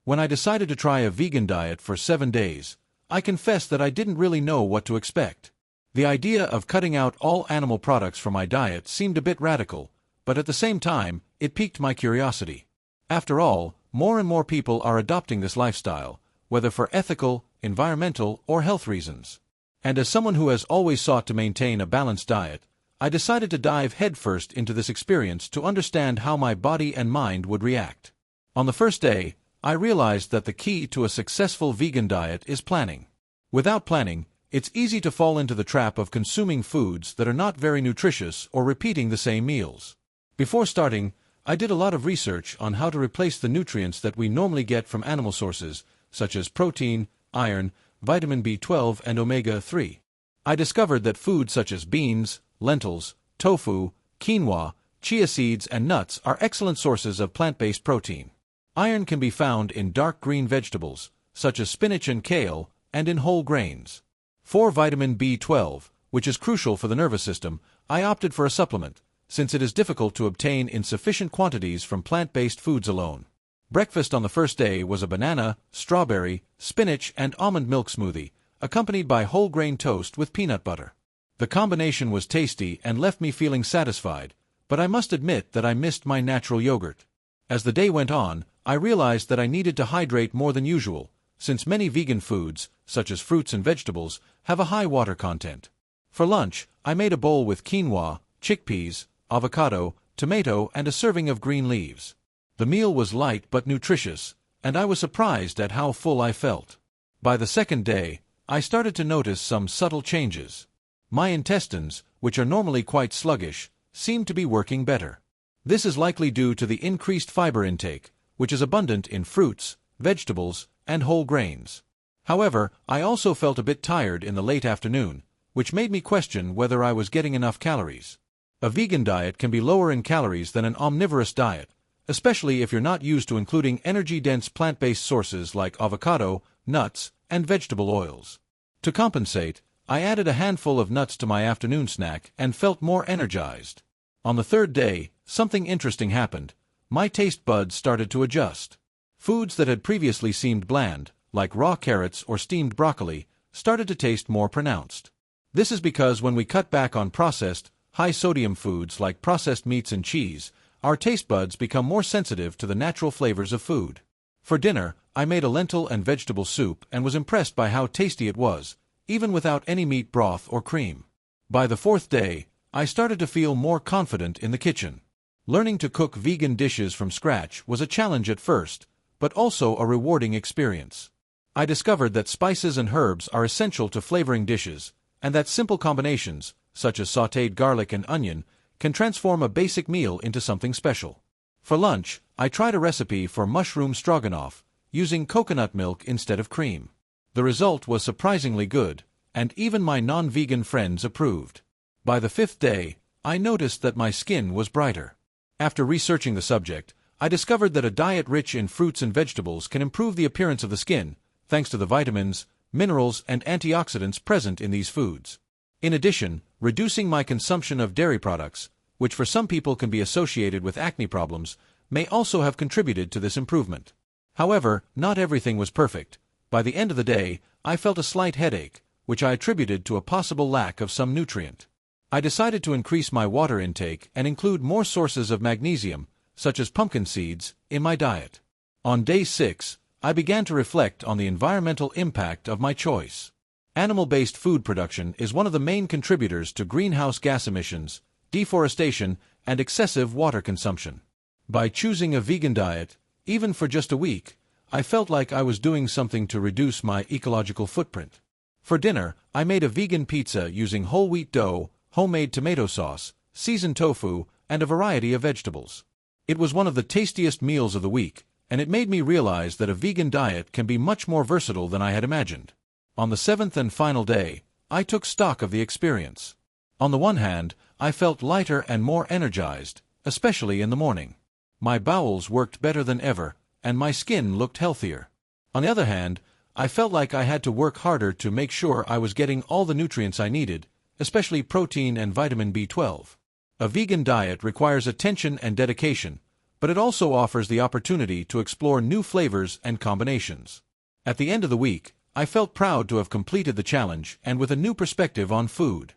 When I decided to try a vegan diet for 7 days, I confess that I didn't really know what to expect. The idea of cutting out all animal products from my diet seemed a bit radical, but at the same time, it piqued my curiosity. After all, more and more people are adopting this lifestyle, whether for ethical, environmental, or health reasons. And as someone who has always sought to maintain a balanced diet, I decided to dive headfirst into this experience to understand how my body and mind would react. On the first day, I realized that the key to a successful vegan diet is planning. Without planning, it's easy to fall into the trap of consuming foods that are not very nutritious or repeating the same meals. Before starting, I did a lot of research on how to replace the nutrients that we normally get from animal sources, such as protein, iron, vitamin B12, and omega-3. I discovered that foods such as beans, lentils, tofu, quinoa, chia seeds, and nuts are excellent sources of plant-based protein. Iron can be found in dark green vegetables, such as spinach and kale, and in whole grains. For vitamin B12, which is crucial for the nervous system, I opted for a supplement, since it is difficult to obtain in sufficient quantities from plant-based foods alone. Breakfast on the first day was a banana, strawberry, spinach, and almond milk smoothie, accompanied by whole grain toast with peanut butter. The combination was tasty and left me feeling satisfied, but I must admit that I missed my natural yogurt. As the day went on, I realized that I needed to hydrate more than usual, since many vegan foods, such as fruits and vegetables, have a high water content. For lunch, I made a bowl with quinoa, chickpeas, avocado, tomato, and a serving of green leaves. The meal was light but nutritious, and I was surprised at how full I felt. By the second day, I started to notice some subtle changes. My intestines, which are normally quite sluggish, seemed to be working better. This is likely due to the increased fiber intake, which is abundant in fruits, vegetables, and whole grains. However, I also felt a bit tired in the late afternoon, which made me question whether I was getting enough calories. A vegan diet can be lower in calories than an omnivorous diet, especially if you're not used to including energy-dense plant-based sources like avocado, nuts, and vegetable oils. To compensate, I added a handful of nuts to my afternoon snack and felt more energized. On the third day, something interesting happened. My taste buds started to adjust. Foods that had previously seemed bland, like raw carrots or steamed broccoli, started to taste more pronounced. This is because when we cut back on processed, high-sodium foods like processed meats and cheese, our taste buds become more sensitive to the natural flavors of food. For dinner, I made a lentil and vegetable soup and was impressed by how tasty it was, even without any meat broth or cream. By the fourth day, I started to feel more confident in the kitchen. Learning to cook vegan dishes from scratch was a challenge at first, but also a rewarding experience. I discovered that spices and herbs are essential to flavoring dishes, and that simple combinations, such as sautéed garlic and onion, can transform a basic meal into something special. For lunch, I tried a recipe for mushroom stroganoff, using coconut milk instead of cream. The result was surprisingly good, and even my non-vegan friends approved. By the fifth day, I noticed that my skin was brighter. After researching the subject, I discovered that a diet rich in fruits and vegetables can improve the appearance of the skin, thanks to the vitamins, minerals, and antioxidants present in these foods. In addition, reducing my consumption of dairy products, which for some people can be associated with acne problems, may also have contributed to this improvement. However, not everything was perfect. By the end of the day, I felt a slight headache, which I attributed to a possible lack of some nutrient. I decided to increase my water intake and include more sources of magnesium, such as pumpkin seeds, in my diet. On day 6, I began to reflect on the environmental impact of my choice. Animal-based food production is one of the main contributors to greenhouse gas emissions, deforestation, and excessive water consumption. By choosing a vegan diet, even for just a week, I felt like I was doing something to reduce my ecological footprint. For dinner, I made a vegan pizza using whole wheat dough, homemade tomato sauce, seasoned tofu, and a variety of vegetables. It was one of the tastiest meals of the week, and it made me realize that a vegan diet can be much more versatile than I had imagined. On the 7th and final day, I took stock of the experience. On the one hand, I felt lighter and more energized, especially in the morning. My bowels worked better than ever, and my skin looked healthier. On the other hand, I felt like I had to work harder to make sure I was getting all the nutrients I needed, especially protein and vitamin B12. A vegan diet requires attention and dedication, but it also offers the opportunity to explore new flavors and combinations. At the end of the week, I felt proud to have completed the challenge and with a new perspective on food.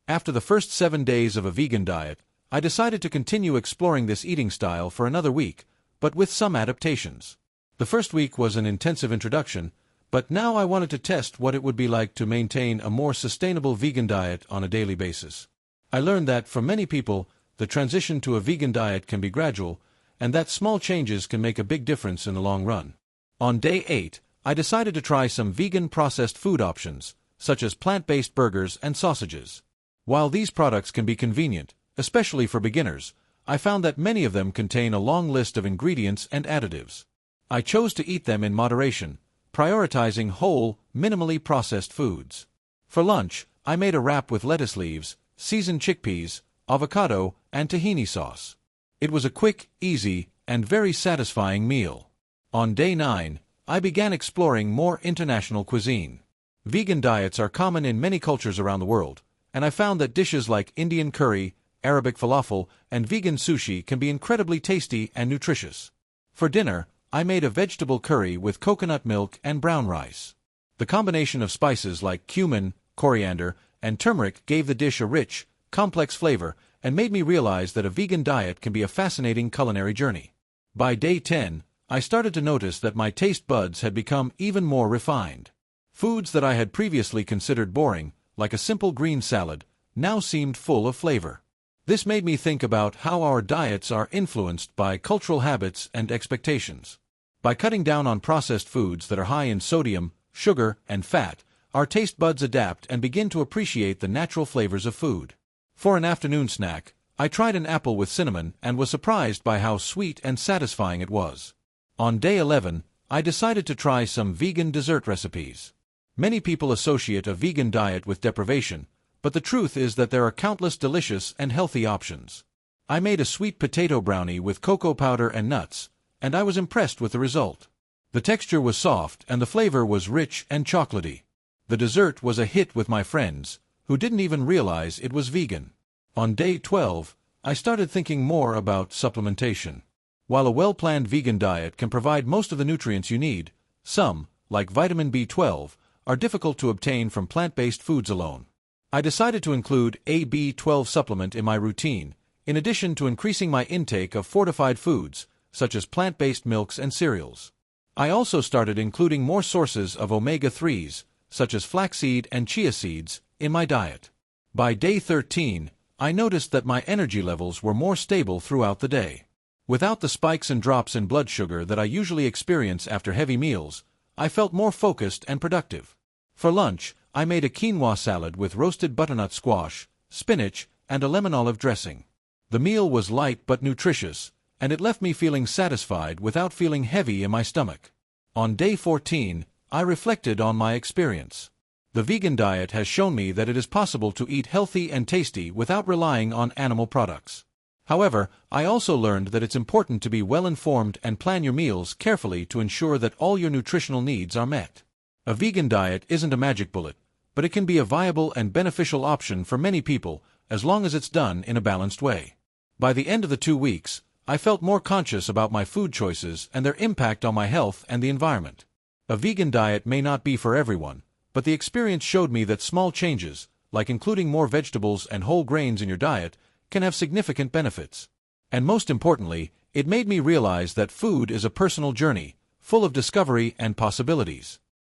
After the first 7 days of a vegan diet, I decided to continue exploring this eating style for another week, but with some adaptations. The first week was an intensive introduction, but now I wanted to test what it would be like to maintain a more sustainable vegan diet on a daily basis. I learned that, for many people, the transition to a vegan diet can be gradual, and that small changes can make a big difference in the long run. On day 8, I decided to try some vegan processed food options, such as plant-based burgers and sausages. While these products can be convenient, especially for beginners, I found that many of them contain a long list of ingredients and additives. I chose to eat them in moderation, prioritizing whole, minimally processed foods. For lunch, I made a wrap with lettuce leaves, seasoned chickpeas, avocado, and tahini sauce. It was a quick, easy, and very satisfying meal. On day 9, I began exploring more international cuisine. Vegan diets are common in many cultures around the world, and I found that dishes like Indian curry, Arabic falafel, and vegan sushi can be incredibly tasty and nutritious. For dinner, I made a vegetable curry with coconut milk and brown rice. The combination of spices like cumin, coriander, and turmeric gave the dish a rich, complex flavor and made me realize that a vegan diet can be a fascinating culinary journey. By day 10, I started to notice that my taste buds had become even more refined. Foods that I had previously considered boring, like a simple green salad, now seemed full of flavor. This made me think about how our diets are influenced by cultural habits and expectations. By cutting down on processed foods that are high in sodium, sugar, and fat, our taste buds adapt and begin to appreciate the natural flavors of food. For an afternoon snack, I tried an apple with cinnamon and was surprised by how sweet and satisfying it was. On day 11, I decided to try some vegan dessert recipes. Many people associate a vegan diet with deprivation, but the truth is that there are countless delicious and healthy options. I made a sweet potato brownie with cocoa powder and nuts, and I was impressed with the result. The texture was soft and the flavor was rich and chocolatey. The dessert was a hit with my friends, who didn't even realize it was vegan. On day 12, I started thinking more about supplementation. While a well-planned vegan diet can provide most of the nutrients you need, some, like vitamin B12, are difficult to obtain from plant-based foods alone. I decided to include a B12 supplement in my routine, in addition to increasing my intake of fortified foods, such as plant-based milks and cereals. I also started including more sources of omega-3s, such as flaxseed and chia seeds, in my diet. By day 13, I noticed that my energy levels were more stable throughout the day. Without the spikes and drops in blood sugar that I usually experience after heavy meals, I felt more focused and productive. For lunch, I made a quinoa salad with roasted butternut squash, spinach, and a lemon olive dressing. The meal was light but nutritious, and it left me feeling satisfied without feeling heavy in my stomach. On day 14, I reflected on my experience. The vegan diet has shown me that it is possible to eat healthy and tasty without relying on animal products. However, I also learned that it's important to be well-informed and plan your meals carefully to ensure that all your nutritional needs are met. A vegan diet isn't a magic bullet, but it can be a viable and beneficial option for many people as long as it's done in a balanced way. By the end of the 2 weeks, I felt more conscious about my food choices and their impact on my health and the environment. A vegan diet may not be for everyone, but the experience showed me that small changes, like including more vegetables and whole grains in your diet, can have significant benefits. And most importantly, it made me realize that food is a personal journey, full of discovery and possibilities.